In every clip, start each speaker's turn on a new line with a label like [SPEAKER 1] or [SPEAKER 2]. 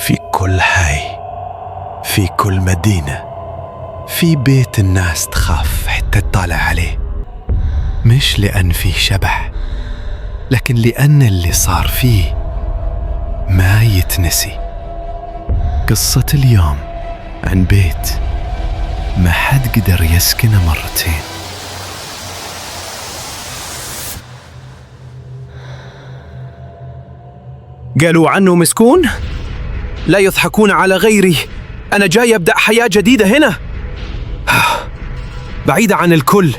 [SPEAKER 1] في كل حي، في كل مدينة، في بيت الناس تخاف حتى تطالع عليه، مش لأن فيه شبح، لكن لأن اللي صار فيه ما يتنسي. قصة اليوم عن بيت ما حد قدر يسكنه مرتين.
[SPEAKER 2] قالوا عنه مسكون؟ لا يضحكون على غيري، أنا جاي أبدأ حياة جديدة هنا، بعيدة عن الكل.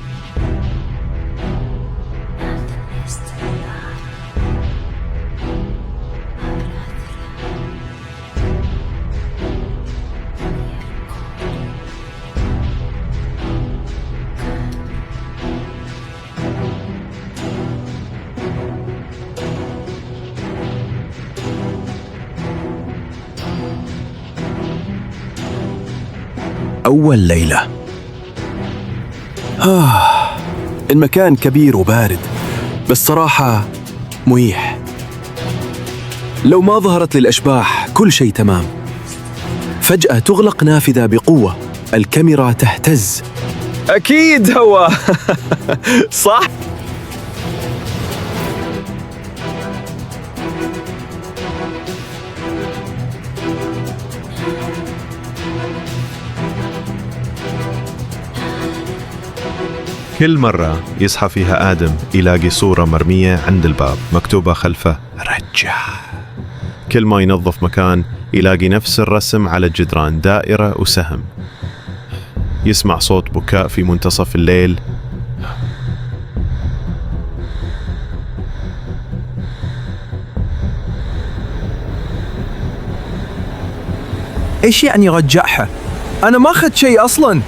[SPEAKER 1] أول ليلة. المكان كبير وبارد، بس صراحة مريح. لو ما ظهرت للأشباح كل شيء تمام. فجأة تغلق نافذة بقوة، الكاميرا تهتز.
[SPEAKER 2] أكيد هو صح.
[SPEAKER 3] كل مرة يصحى فيها آدم يلاقي صورة مرمية عند الباب مكتوبة خلفه رجع. كل ما ينظف مكان يلاقي نفس الرسم على الجدران، دائرة وسهم. يسمع صوت بكاء في منتصف الليل.
[SPEAKER 2] إيش يعني رجعها؟ أنا ما أخذت شيء أصلاً.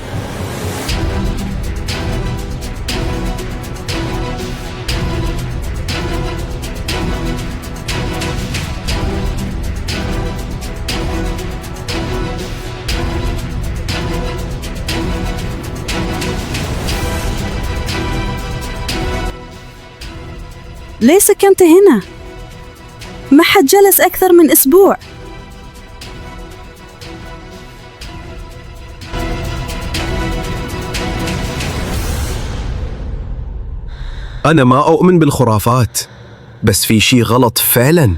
[SPEAKER 4] ليه سكنت هنا؟ ما حد جلس أكثر من أسبوع.
[SPEAKER 1] أنا ما أؤمن بالخرافات، بس في شيء غلط فعلاً.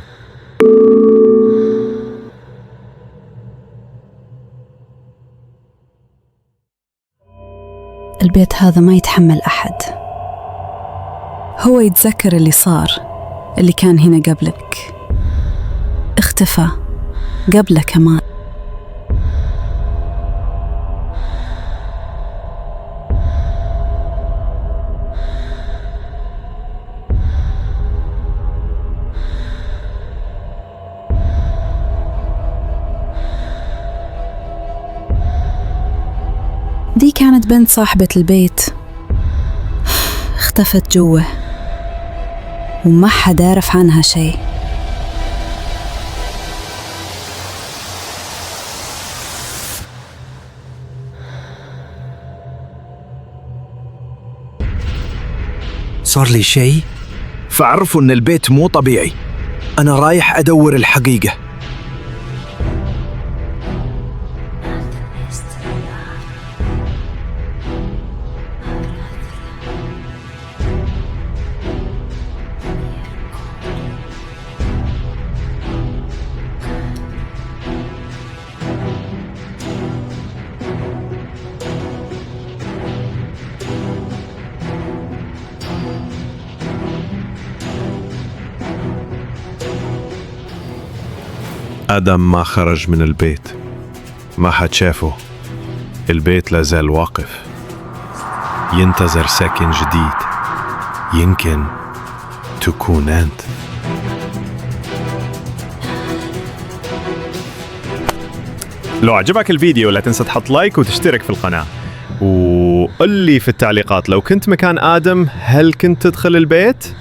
[SPEAKER 4] البيت هذا ما يتحمل أحد. هو يتذكر اللي صار، اللي كان هنا قبلك، اختفى قبله كمان. دي كانت بنت صاحبة البيت، اختفت جوه وما حد عارف عنها شيء.
[SPEAKER 2] صار لي شيء فعرفوا إن البيت مو طبيعي. أنا رايح أدور الحقيقة.
[SPEAKER 3] آدم ما خرج من البيت، ما حد شافه. البيت لازال واقف ينتظر ساكن جديد. يمكن تكون أنت. لو عجبك الفيديو لا تنسى تحط لايك وتشترك في القناة، وقل لي في التعليقات لو كنت مكان آدم هل كنت تدخل البيت؟